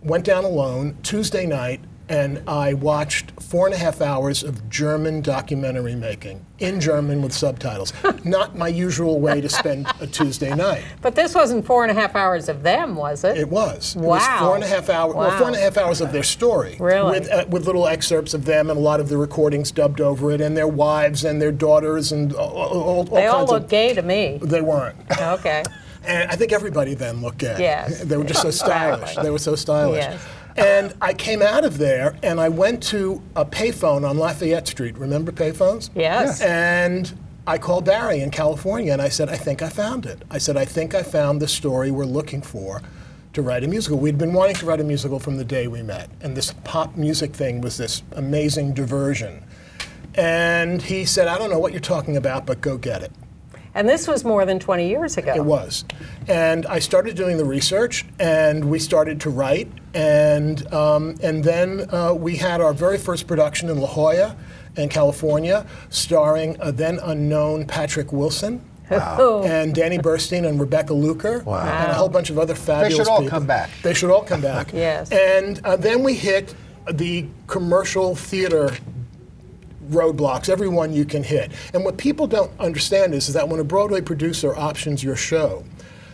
Went down alone Tuesday night, and I watched 4.5 hours of German documentary making in German with subtitles. Not my usual way to spend a Tuesday night. But this wasn't 4.5 hours of them, was it? It was. Wow. It was 4.5 hours. Wow. Well, 4.5 hours of their story. Really? With little excerpts of them and a lot of the recordings dubbed over it, and their wives and their daughters and all They all kinds look of. gay to me. They weren't. Okay. And I think everybody then looked gay. Yes. They were just so stylish. Exactly. They were so stylish. Yes. And I came out of there and I went to a payphone on Lafayette Street. Remember payphones? Yes. And I called Barry in California and I said, I think I found it. I said, I think I found the story we're looking for to write a musical. We'd been wanting to write a musical from the day we met. And this pop music thing was this amazing diversion. And he said, I don't know what you're talking about, but go get it. And this was more than 20 years ago. It was. And I started doing the research, and we started to write, and then we had our very first production in La Jolla, in California, starring a then unknown Patrick Wilson. Wow. And Danny Burstein and Rebecca Luker, and a whole bunch of other fabulous people. They should all come back. They should all come back. Yes. And then we hit the commercial theater roadblocks, every one you can hit. And what people don't understand is that when a Broadway producer options your show,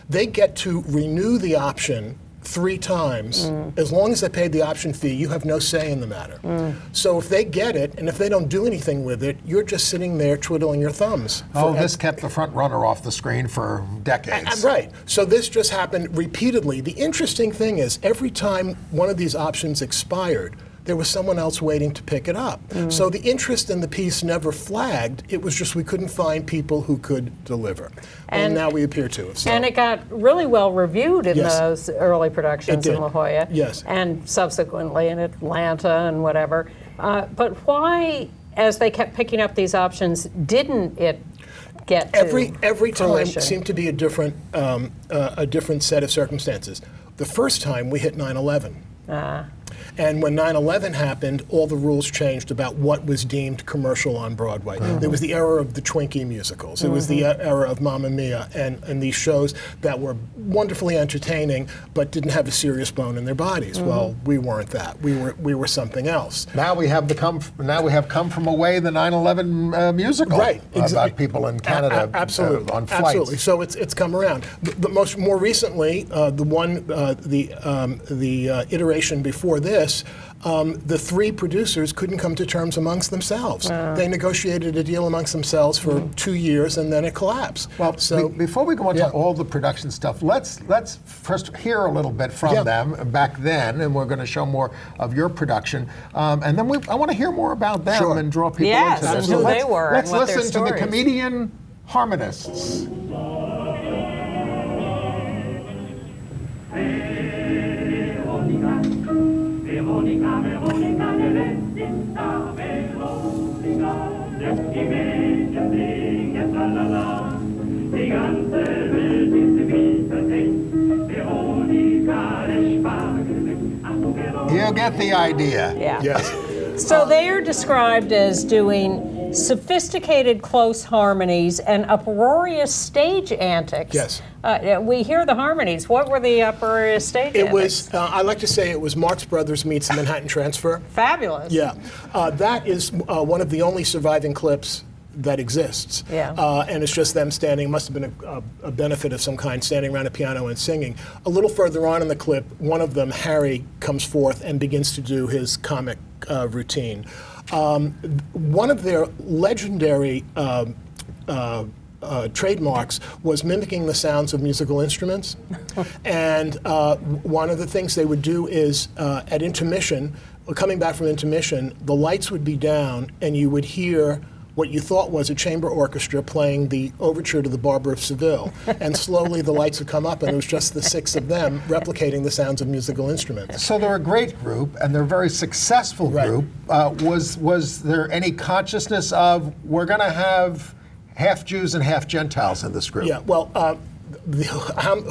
they get to renew the option 3 times. As long as they paid the option fee, you have no say in the matter. So if they get it, and if they don't do anything with it, you're just sitting there twiddling your thumbs. This kept the front runner off the screen for decades. Right. So this just happened repeatedly. The interesting thing is, every time one of these options expired, there was someone else waiting to pick it up. So the interest in the piece never flagged. It was just we couldn't find people who could deliver. And now we appear to have. So. And it got really well reviewed in Yes. those early productions It did. in La Jolla. Yes. And subsequently in Atlanta and whatever. But why, as they kept picking up these options, didn't it get to Every time fruition? seemed to be a different set of circumstances. The first time we hit 9/11. And when 9/11 happened, all the rules changed about what was deemed commercial on Broadway. There was the era of the Twinkie musicals. It was the era of Mamma Mia and these shows that were wonderfully entertaining but didn't have a serious bone in their bodies. Well, we weren't that. We were something else. Now we have Come From Away, the 9/11 musical, Right, about people in Canada absolutely, on flights. absolutely. So it's come around. More recently, the iteration before this, the three producers couldn't come to terms amongst themselves. They negotiated a deal amongst themselves for 2 years, and then it collapsed. Well, so before we go into all the production stuff, let's first hear a little bit from them back then, and we're going to show more of your production, and then I want to hear more about them and draw people into this. and So who they were Let's and what their listen to the stories. comedian harmonists. You get the idea. Yeah. Yes. So they are described as doing sophisticated close harmonies and uproarious stage antics. Yes. We hear the harmonies. What were the uproarious stage It antics? was, I like to say it was Marx Brothers meets the Manhattan Transfer. Fabulous. Yeah. That is one of the only surviving clips that exists. Yeah. And it's just them standing, must have been a benefit of some kind, standing around a piano and singing. A little further on in the clip, one of them, Harry, comes forth and begins to do his comic routine. One of their legendary trademarks was mimicking the sounds of musical instruments. And one of the things they would do is at intermission, coming back from intermission, the lights would be down and you would hear what you thought was a chamber orchestra playing the overture to the Barber of Seville. And slowly the lights would come up and it was just the six of them replicating the sounds of musical instruments. So they're a great group, and they're a very successful group. Was there any consciousness of, we're going to have half Jews and half Gentiles in this group? Yeah, well,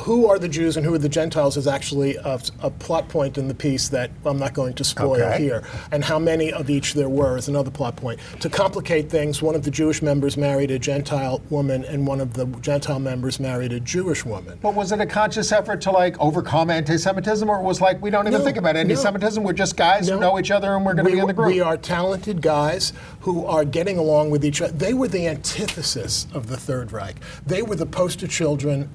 who are the Jews and who are the Gentiles is actually a plot point in the piece that I'm not going to spoil here. And how many of each there were is another plot point. To complicate things, one of the Jewish members married a Gentile woman and one of the Gentile members married a Jewish woman. But was it a conscious effort to overcome anti-Semitism, or it was we don't even think about anti-Semitism, we're just guys who know each other and we're going to be in the group? We are talented guys who are getting along with each other. They were the antithesis of the Third Reich. They were the poster children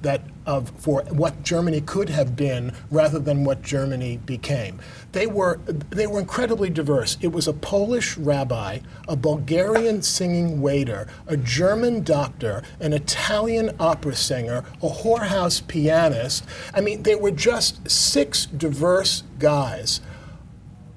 for what Germany could have been rather than what Germany became. They were incredibly diverse. It was a Polish rabbi, a Bulgarian singing waiter, a German doctor, an Italian opera singer, a whorehouse pianist. I mean, they were just six diverse guys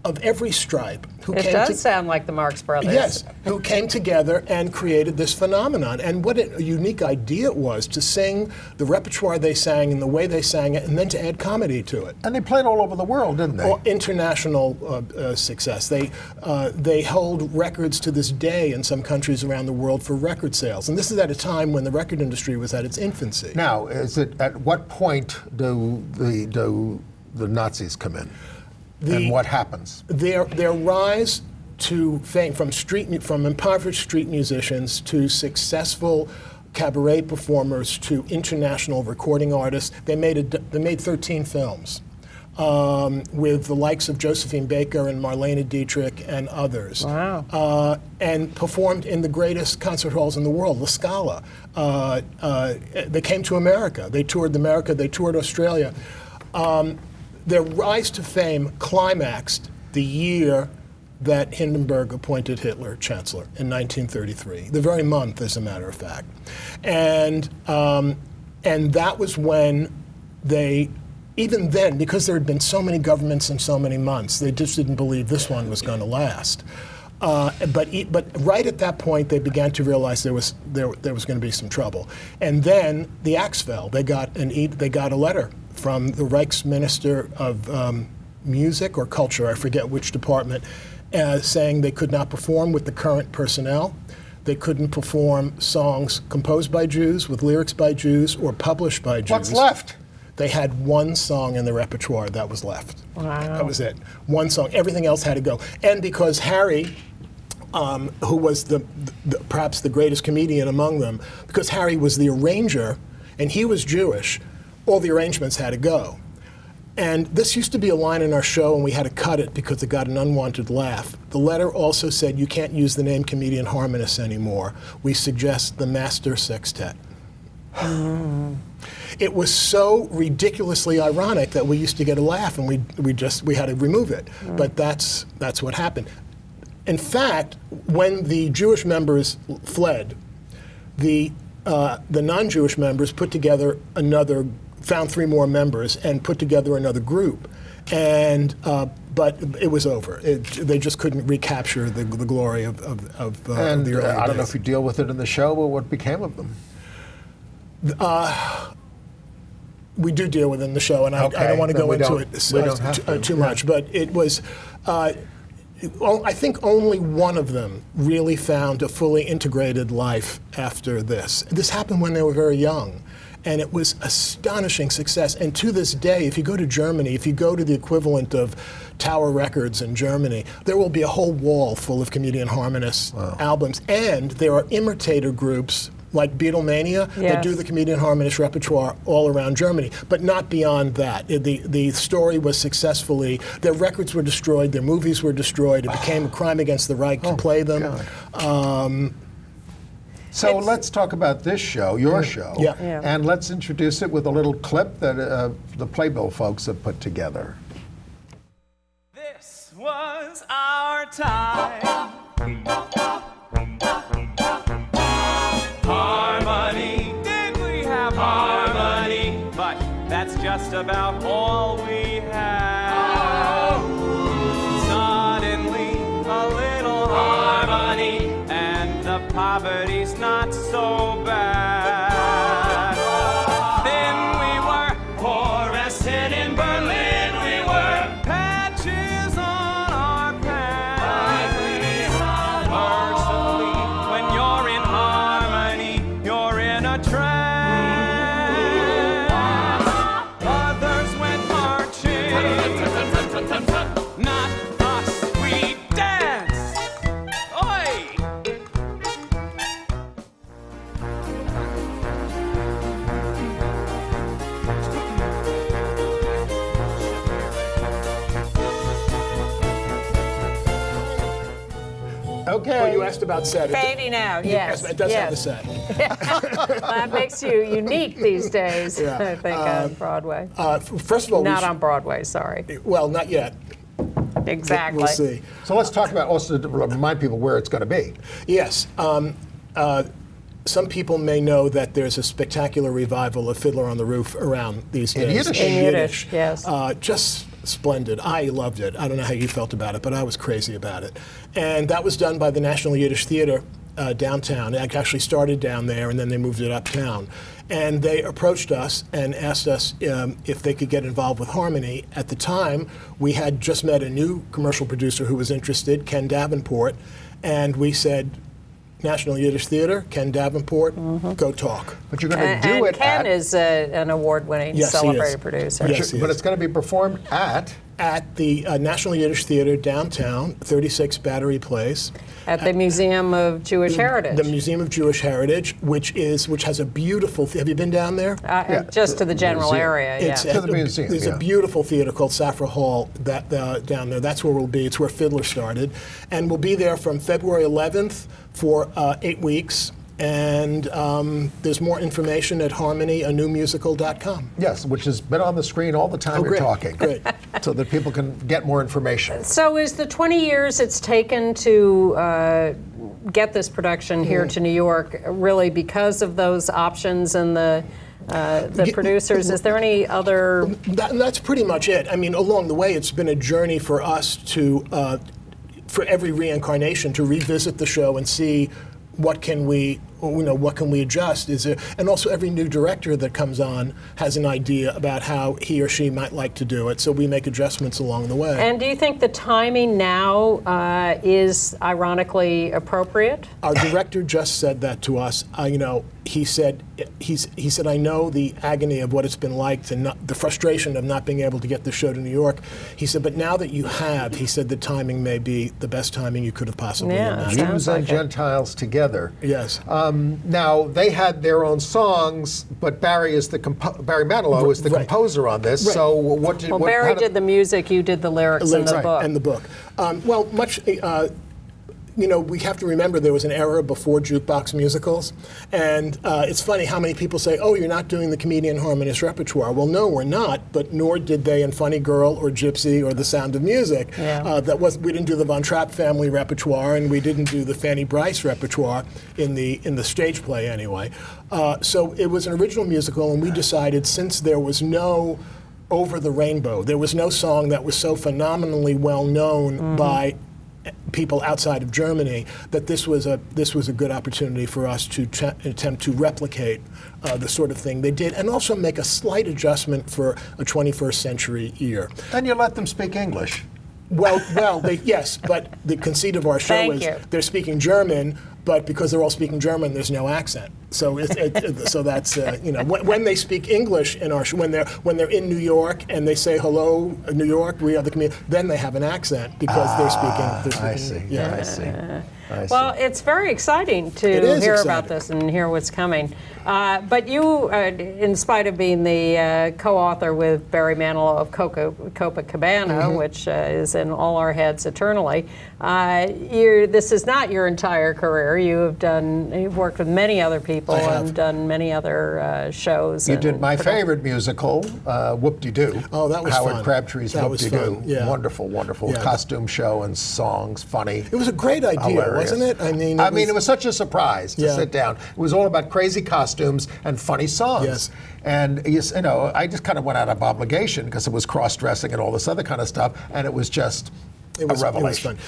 of every stripe who It does sound like the Marx Brothers. Yes, who came together and created this phenomenon. And what a unique idea it was to sing the repertoire they sang and the way they sang it, and then to add comedy to it. And they played all over the world, didn't they? Well, international success. They hold records to this day in some countries around the world for record sales. And this is at a time when the record industry was at its infancy. Now, at what point do the Nazis come in? And what happens? Their rise to fame from impoverished street musicians to successful cabaret performers to international recording artists. They made 13 films with the likes of Josephine Baker and Marlene Dietrich and others. Wow. And performed in the greatest concert halls in the world, La Scala. They came to America. They toured America. They toured Australia. Their rise to fame climaxed the year that Hindenburg appointed Hitler chancellor in 1933, the very month, as a matter of fact. And that was when even then, because there had been so many governments in so many months, they just didn't believe this one was going to last. But right at that point, they began to realize there was going to be some trouble. And then the axe fell. They got a letter from the Reichsminister of Music or Culture, I forget which department, saying they could not perform with the current personnel. They couldn't perform songs composed by Jews with lyrics by Jews or published by Jews. What's left? They had one song in the repertoire that was left. Wow. That was it. One song. Everything else had to go. And because Harry, who was perhaps the greatest comedian among them, because Harry was the arranger and he was Jewish, all the arrangements had to go. And this used to be a line in our show, and we had to cut it because it got an unwanted laugh. The letter also said, you can't use the name comedian harmonist anymore. We suggest the master sextet. It was so ridiculously ironic that we used to get a laugh, and we had to remove it. But that's what happened. In fact, when the Jewish members fled, the non-Jewish members put together found 3 more members and put together another group, and but it was over. They just couldn't recapture the glory of the early days. I don't know if you deal with it in the show, but what became of them? We do deal with it in the show, and I don't want to go into it too much. But it was. I think only one of them really found a fully integrated life after this. This happened when they were very young. And it was astonishing success. And to this day, if you go to Germany, if you go to the equivalent of Tower Records in Germany, there will be a whole wall full of comedian harmonist albums. And there are imitator groups like Beatlemania that do the comedian harmonist repertoire all around Germany, but not beyond that. The story was successfully, their records were destroyed, their movies were destroyed. It became a crime against the right to play them. So let's talk about this show, your show, and let's introduce it with a little clip that the Playbill folks have put together. This was our time. Harmony, did we have harmony? But that's just about all we had. Suddenly, a little harmony, and the poverty's not so bad. Then we were poor as sin in Berlin. We were patches on our pants. Mercifully, when you're in harmony, you're in a trance. Others went marching, not us, we danced. Oi! Okay. Well, you asked about set. Fading out, yes. It does have the set. That makes you unique these days, I think, on Broadway. First of all, Not on Broadway, sorry. well, not yet. Exactly. We'll see. So let's talk about, also to remind people where it's going to be. Yes. Some people may know that there's a spectacular revival of Fiddler on the Roof around these days. Yiddish. In Yiddish, yes. Just splendid. I loved it. I don't know how you felt about it, but I was crazy about it. And that was done by the National Yiddish Theater downtown. It actually started down there, and then they moved it uptown. And they approached us and asked us if they could get involved with Harmony. At the time, we had just met a new commercial producer who was interested, Ken Davenport, and we said, National Yiddish Theater, Ken Davenport, go talk. But you're going to do it Ken at... is an award-winning, Yes, he is. celebrated producer. Yes, he But is. it's going to be performed at... At the National Yiddish Theater downtown, 36 Battery Place. At the Museum of Jewish Heritage. The Museum of Jewish Heritage, which has a beautiful. Have you been down there? Just to the general museum. area, It's yeah. To the museum, There's yeah. a beautiful theater called Safra Hall down there. That's where we'll be. It's where Fiddler started, and we'll be there from February 11th for 8 weeks. And there's more information at harmonyanewmusical.com. Yes, which has been on the screen all the time you're great, talking. great. So that people can get more information. So is the 20 years it's taken to get this production here to New York really because of those options and the producers? Is there any other... That's pretty much it. I mean, along the way, it's been a journey for us to, for every reincarnation, to revisit the show and see what can we adjust? And also every new director that comes on has an idea about how he or she might like to do it, so we make adjustments along the way. And do you think the timing now is ironically appropriate? Our director just said that to us. he said, I know the agony of what it's been like the frustration of not being able to get the show to New York. He said, but now that you have, he said the timing may be the best timing you could have possibly imagined. Jews and Gentiles together. Yes. Now they had their own songs, but Barry Manilow is the composer on this. Right. So what did? Well, Barry did the music, you did the lyrics and the book. And the book. We have to remember there was an era before jukebox musicals, and it's funny how many people say, "Oh, you're not doing the comedian harmonist repertoire." Well, no, we're not. But nor did they in Funny Girl or Gypsy or The Sound of Music. Yeah. We didn't do the Von Trapp family repertoire, and we didn't do the Fanny Brice repertoire in the stage play anyway. So it was an original musical, and we decided since there was no Over the Rainbow, there was no song that was so phenomenally well known by people outside of Germany, that this was a good opportunity for us to attempt to replicate the sort of thing they did, and also make a slight adjustment for a 21st century ear. Then you let them speak English. Well, yes, but the conceit of our show they're speaking German, but because they're all speaking German, there's no accent. So so that's when they speak English in our show, when they're in New York and they say hello, New York, we are the community, then they have an accent because they're speaking. I see. Yeah. I see. Well, it's very exciting to hear about this and hear what's coming. But you, in spite of being the co-author with Barry Manilow of Copacabana, which is in all our heads eternally, this is not your entire career. You've worked with many other people and done many other shows. You did my favorite musical, Whoop-De-Doo. Oh, that was Howard fun. Crabtree's Whoop-De-Doo. Yeah. Wonderful costume show and songs, funny. It was a great idea, hilarious. wasn't it? I mean, it was such a surprise to sit down. It was all about crazy costumes and funny songs. Yes. And I just kind of went out of obligation because it was cross-dressing and all this other kind of stuff, and it was just a revelation. It was fun.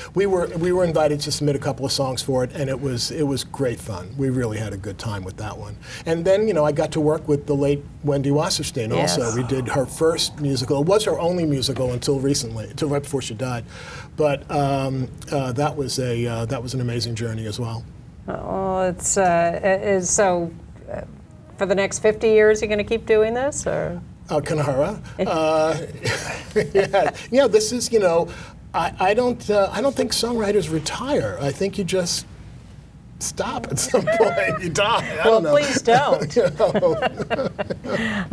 We were invited to submit a couple of songs for it, and it was great fun. We really had a good time with that one. And then I got to work with the late Wendy Wasserstein also. We did her first musical. It was her only musical until recently, until right before she died. But that was an amazing journey as well. Oh, so. For the next 50 years, you're going to keep doing this, or? Kanahara. Yeah. This is I don't think songwriters retire. I think you just stop at some point. You die. I don't know. Please don't.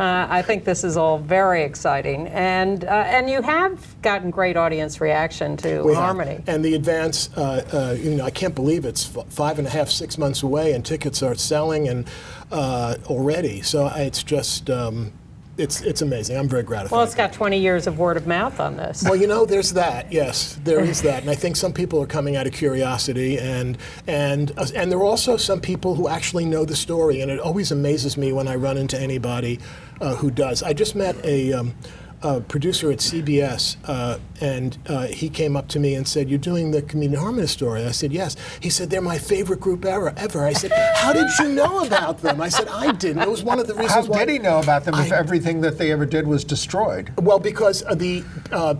I think this is all very exciting, and you have gotten great audience reaction to Harmony. And the advance, I can't believe it's 5.5, 6 months away, and tickets are selling and already. So it's just. It's amazing. I'm very gratified. Well, it's got 20 years of word of mouth on this. Well, there's that. Yes, there is that, and I think some people are coming out of curiosity, and there are also some people who actually know the story, and it always amazes me when I run into anybody who does. I just met a producer at CBS, and he came up to me and said, "You're doing the Comedian Harmonist story?" I said, "Yes." He said, "They're my favorite group ever." I said, "How did you know about them?" I said, "I didn't. It was one of the reasons why." How did he know about them if everything that they ever did was destroyed? Well, because the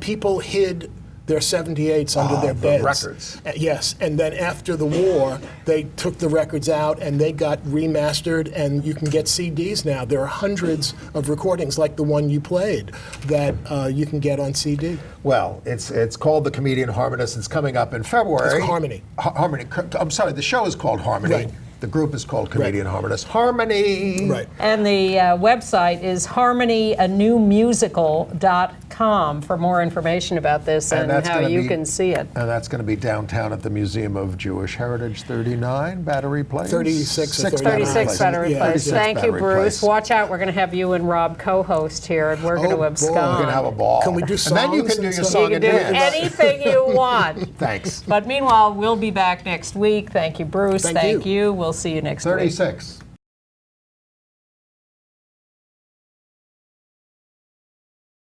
people hid their 78s under their beds. The records. Yes, and then after the war, they took the records out and they got remastered, and you can get CDs now. There are hundreds of recordings like the one you played that you can get on CD. Well, it's called The Comedian Harmonist. It's coming up in February. It's called Harmony. Harmony. I'm sorry, the show is called Harmony. Right. The group is called Comedian Harmonist. Harmony! Right. And the website is harmonyanewmusical.com for more information about this and how you can see it. And that's going to be downtown at the Museum of Jewish Heritage, 39 Battery Place? 36 Battery Place. Thank you, Bruce. Watch out, we're going to have you and Rob co-host here, and we're going to abscond. We're going to have a ball. Can we do songs? And then you can do your song and dance. You can do anything you want. Thanks. But meanwhile, we'll be back next week. Thank you, Bruce. Thank you. We'll see you next week. 36.